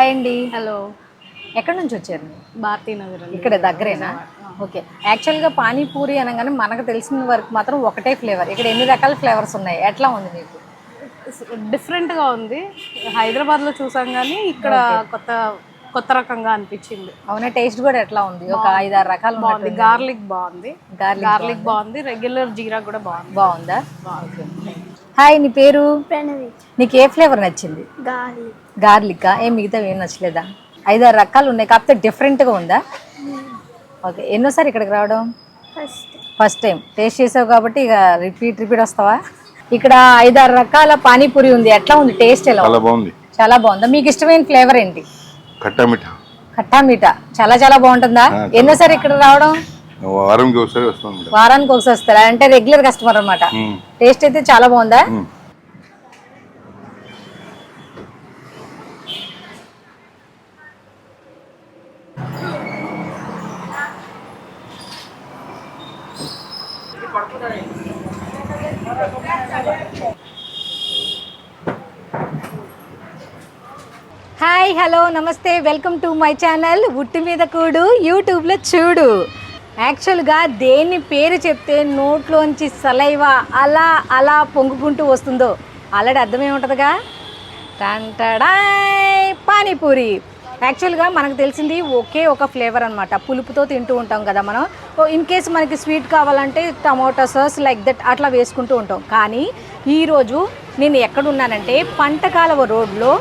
Hi అండి. Hello. ఎక్కడి నుంచి వచ్చారు? భారతీ నగర్ అండి. ఇక్కడ దగ్గరేనా? ఓకే. యాక్చువల్గా పానీపూరి అనగానే మనకు తెలిసిన వరకు మాత్రం ఒకటే ఫ్లేవర్. ఇక్కడ ఎన్ని రకాల ఫ్లేవర్స్ ఉన్నాయి? ఎట్లా ఉంది మీకు? డిఫరెంట్గా ఉంది. హైదరాబాద్లో చూసాం కానీ ఇక్కడ కొత్త కొత్త రకంగా అనిపించింది. అవునా? టేస్ట్ కూడా ఎట్లా ఉంది? ఒక 5-6 రకాలు బాగుంది. గార్లిక్ బాగుంది. గార్లిక్ బాగుంది. రెగ్యులర్ జీరా కూడా బాగుంది. బాగుందా? హాయ్, నీ పేరు? నీకు ఏ ఫ్లేవర్ నచ్చింది? గార్లికా? ఏం మిగతా ఏం నచ్చలేదా? 5-6 రకాలు ఉన్నాయి, కాకపోతే డిఫరెంట్గా ఉందా? ఓకే. ఎన్నోసారి ఇక్కడికి రావడం? First time. టేస్ట్ చేసావు కాబట్టి ఇక రిపీట్ వస్తావా? ఇక్కడ 5-6 రకాల పానీపూరి ఉంది. ఎట్లా ఉంది టేస్ట్? ఎలా? చాలా బాగుంది. చాలా బాగుందా? మీకు ఇష్టమైన ఫ్లేవర్ ఏంటి? ఖట్టా మీఠా. ఖట్టా మీఠా చాలా బాగుంటుందా? ఎన్నోసారి ఇక్కడ రావడం? వారానికి ఒకసారి వస్తాం. వారానికి ఒకసారి వస్తారా? అంటే రెగ్యులర్ కస్టమర్ అన్నమాట. టేస్ట్ అయితే చాలా బాగుందా? హాయ్, హలో, నమస్తే, వెల్కమ్ టు మై ఛానల్ ఉట్టి మీద కూడు యూట్యూబ్లో చూడు. యాక్చువల్గా దేని పేరు చెప్తే నోట్లోంచి సలైవా అలా అలా పొంగుకుంటూ వస్తుందో ఆల్రెడీ అర్థమేముంటుందిగా, టంటడాయ్ పానీపూరి. యాక్చువల్గా మనకు తెలిసింది ఒకే ఒక ఫ్లేవర్ అనమాట. పులుపుతో తింటూ ఉంటాం కదా మనం. ఇన్ కేస్ మనకి స్వీట్ కావాలంటే టమాటో సాస్ లైక్ దట్ అట్లా వేసుకుంటూ ఉంటాం. కానీ ఈరోజు నేను ఎక్కడున్నానంటే పంటకాలవ రోడ్లో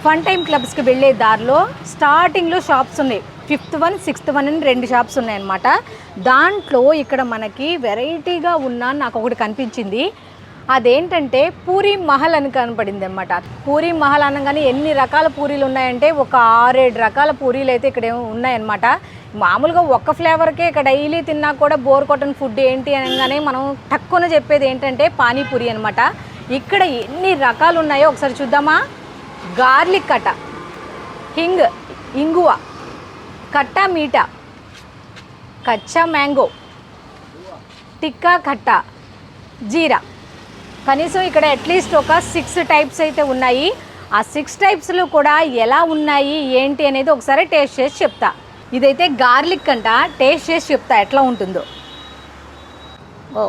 ఫంటైమ్ క్లబ్స్కి వెళ్ళే దారిలో స్టార్టింగ్లో షాప్స్ ఉన్నాయి. 5th 1, 6th 1 అని 2 షాప్స్ ఉన్నాయన్నమాట. దాంట్లో ఇక్కడ మనకి వెరైటీగా ఉన్న నాకు ఒకటి కనిపించింది. అదేంటంటే పూరి మహల్ అని కనపడింది అనమాట. పూరి మహల్ అనగానే ఎన్ని రకాల పూరీలు ఉన్నాయంటే ఒక 6-7 రకాల పూరీలు అయితే ఇక్కడ ఉన్నాయన్నమాట. మామూలుగా ఒక్క ఫ్లేవర్కే ఇక్కడ డైలీ తిన్నా కూడా బోర్ కొట్టని ఫుడ్ ఏంటి అనగానే మనం తక్కువ చెప్పేది ఏంటంటే పానీపూరి అనమాట. ఇక్కడ ఎన్ని రకాలు ఉన్నాయో ఒకసారి చూద్దామా. గార్లిక్ కట్ట, ఇంగువ, కట్టా మీఠా, కచ్చా మ్యాంగో, టిక్కా కట్టా, జీరా. కనీసం ఇక్కడ అట్లీస్ట్ ఒక 6 టైప్స్ అయితే ఉన్నాయి. ఆ 6 టైప్స్లో కూడా ఎలా ఉన్నాయి ఏంటి అనేది ఒకసారి టేస్ట్ చేసి చెప్తా. ఇదైతే గార్లిక్ అంట. టేస్ట్ చేసి చెప్తా ఎట్లా ఉంటుందో. ఓ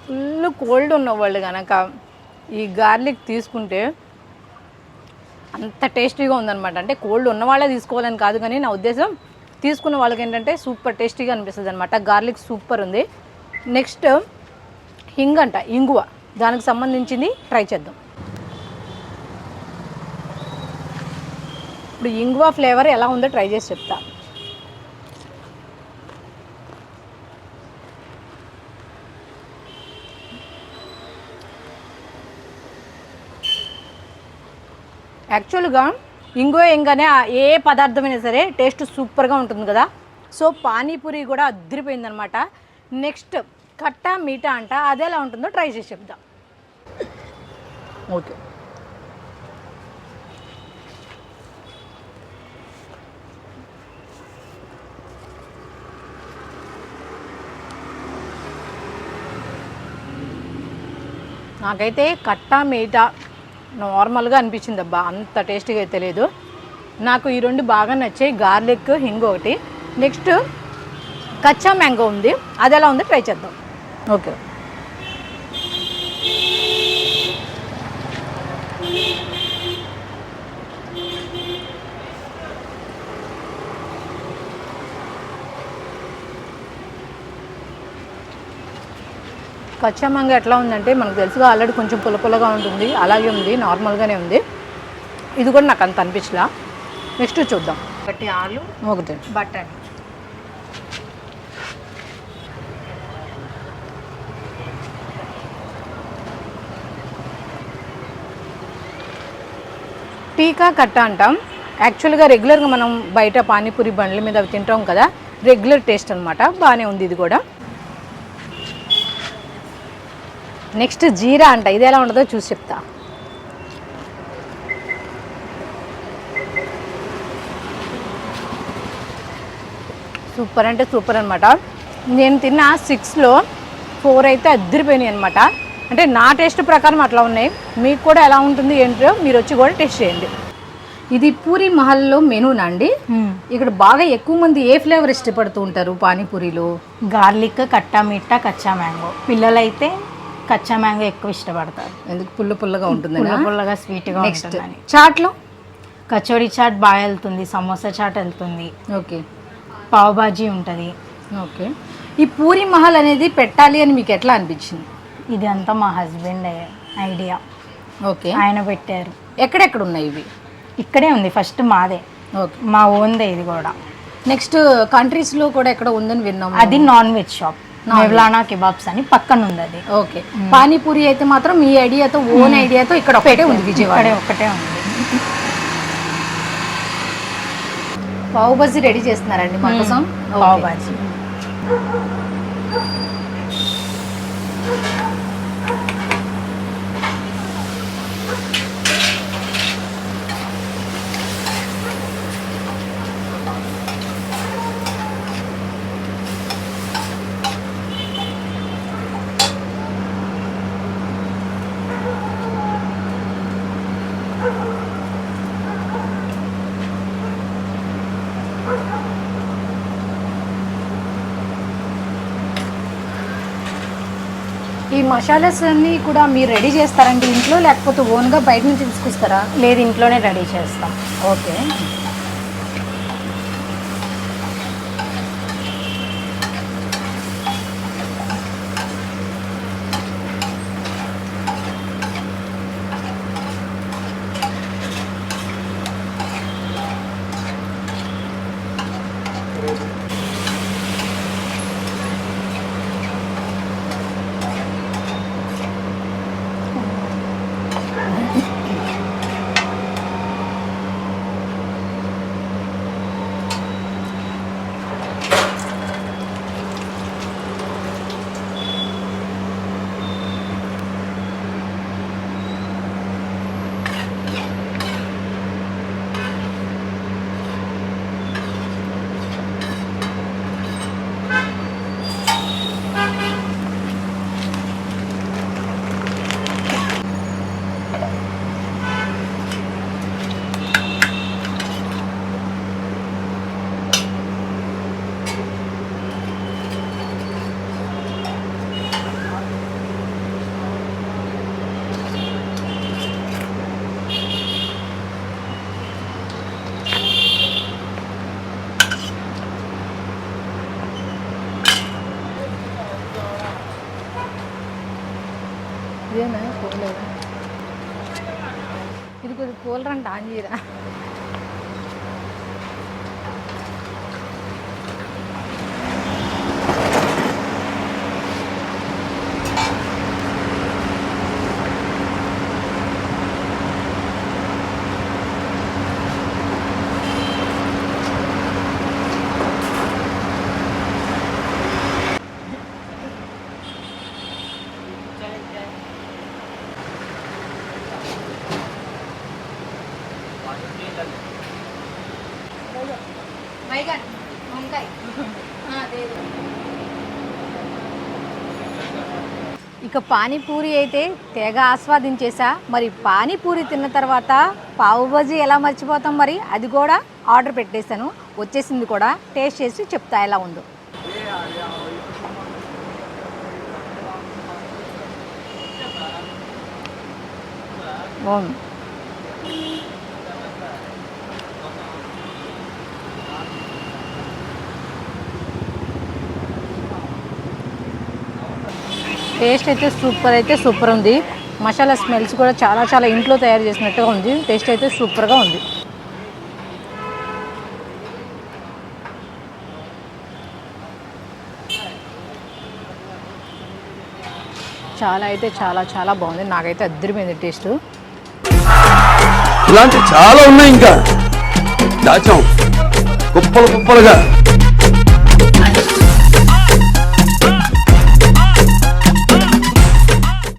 ఫుల్ కోల్డ్ ఉన్నవాళ్ళు కనుక ఈ గార్లిక్ తీసుకుంటే అంత టేస్టీగా ఉందన్నమాట. అంటే కోల్డ్ ఉన్న వాళ్ళే తీసుకోవాలని కాదు, కానీ నా ఉద్దేశం తీసుకున్న వాళ్ళకి ఏంటంటే సూపర్ టేస్టీగా అనిపిస్తుంది అనమాట. గార్లిక్ సూపర్ ఉంది. నెక్స్ట్ హింగ్ అంట, ఇంగువ, దానికి సంబంధించింది ట్రై చేద్దాం. ఇప్పుడు ఇంగువ ఫ్లేవర్ ఎలా ఉందో ట్రై చేసి చెప్తా. యాక్చువల్గా ఇంగువ ఎంగానే ఏ పదార్థమైనా సరే టేస్ట్ సూపర్గా ఉంటుంది కదా. సో పానీపూరి కూడా అదిరిపోయిందనమాట. నెక్స్ట్ కట్టా మీఠా అంట, అది ఎలా ఉంటుందో ట్రై చేసి చెప్దాం. ఓకే. నాకైతే కట్టా మీఠా నార్మల్గా అనిపించింది అబ్బా, అంత టేస్టీగా అయితే లేదు. నాకు ఈ 2 బాగా నచ్చాయి, గార్లిక్, హింగ్ ఒకటి. నెక్స్ట్ కచ్చా మ్యాంగో ఉంది, అది ఎలా ఉందో ట్రై చేద్దాం. ఓకే. కచ్చా మ్యాంగో ఎట్లా ఉందంటే మనకు తెలుసుగా ఆల్రెడీ కొంచెం పుల్లగా ఉంటుంది, అలాగే ఉంది, నార్మల్గానే ఉంది. ఇది కూడా నాకు అంత అనిపించలా. నెక్స్ట్ చూద్దాం. ఒకటి ఆలు, ఒకటి బటర్. టీకా కట్ట అంటాం. యాక్చువల్గా రెగ్యులర్గా మనం బయట పానీపూరి బండ్ల మీద అవి తింటాం కదా, రెగ్యులర్ టేస్ట్ అనమాట. బాగానే ఉంది ఇది కూడా. నెక్స్ట్ జీరా అంట, ఇది ఎలా ఉంటుందో చూసి చెప్తా. సూపర్ అంటే సూపర్ అనమాట. నేను తిన్న 6లో 4 అయితే అద్దరిపోయినాయి అనమాట. అంటే నా టేస్ట్ ప్రకారం అట్లా ఉన్నాయి. మీకు కూడా ఎలా ఉంటుంది ఏంటో మీరు వచ్చి కూడా టేస్ట్ చేయండి. ఇది పూరి మహల్లో మెనూనా అండి? ఇక్కడ బాగా ఎక్కువ మంది ఏ ఫ్లేవర్ ఇష్టపడుతూ ఉంటారు పానీపూరిలో? గార్లిక్, కట్టా మీఠా, కచ్చా మ్యాంగో. పిల్లలైతే కచ్చా మ్యాంగో ఎక్కువ ఇష్టపడతారు. ఎందుకు పుల్లగా ఉంటుంది, పుల్లగా స్వీట్గా ఉంటుంది. చాట్లో కచోరీ చాట్ బాగా వెళ్తుంది, సమోసా చాట్ వెళ్తుంది, ఓకే, పావ్ బాజీ ఉంటుంది. ఓకే. ఈ పూరి మహల్ అనేది పెట్టాలి అని మీకు ఎట్లా అనిపించింది? ఇది అంతా మా హస్బెండ్ ఐడియా. ఓకే, ఆయన పెట్టారు. ఎక్కడెక్కడ ఉన్నాయి ఇవి? ఇక్కడే ఉంది, ఫస్ట్ మాదే, ఓకే, మా ఓన్దే. ఇది కూడా నెక్స్ట్ కంట్రీస్లో కూడా ఎక్కడ ఉందని విన్నాము. అది నాన్ వెజ్ షాప్, మెవ్లానా కెబాబ్స్ అని పక్కన ఉంది అది. ఓకే, పానీపూరి అయితే మాత్రం మీ ఐడియాతో, ఓన్ ఐడియాతో ఇక్కడ ఒకటే ఉంది, విజయవాడ ఒకటే ఉంది. పావ్ బజ్జీ రెడీ చేస్తున్నారండి మా కోసం. పావ్ బాజీ ఈ మసాలాస్ అన్నీ కూడా మీరు రెడీ చేస్తారండి ఇంట్లో, లేకపోతే ఓన్గా బయట నుంచి తీసుకొస్తారా? లేదు, ఇంట్లోనే రెడీ చేస్తాం. ఓకే, ఇదేనా పోలేదా? ఇది కొద్దిగా కూలరంట, ఆన్ చేయరా? ఇక పానీపూరి అయితే తెగ ఆస్వాదించేసా. మరి పానీపూరి తిన్న తర్వాత పావు బజీ ఎలా మర్చిపోతాం? మరి అది కూడా ఆర్డర్ పెట్టేశాను, వచ్చేసింది కూడా. టేస్ట్ చేసి చెప్తా ఎలా ఉందో. బాగుంది. టేస్ట్ అయితే సూపర్ ఉంది. మసాలా స్మెల్స్ కూడా చాలా ఇంట్లో తయారు చేసినట్టుగా ఉంది. టేస్ట్ అయితే సూపర్గా ఉంది. చాలా బాగుంది. నాకైతే అద్దరిపోయింది టేస్ట్. ఇలాంటి చాలా ఉన్నాయి, ఇంకా దాచాం కుప్పలుగా.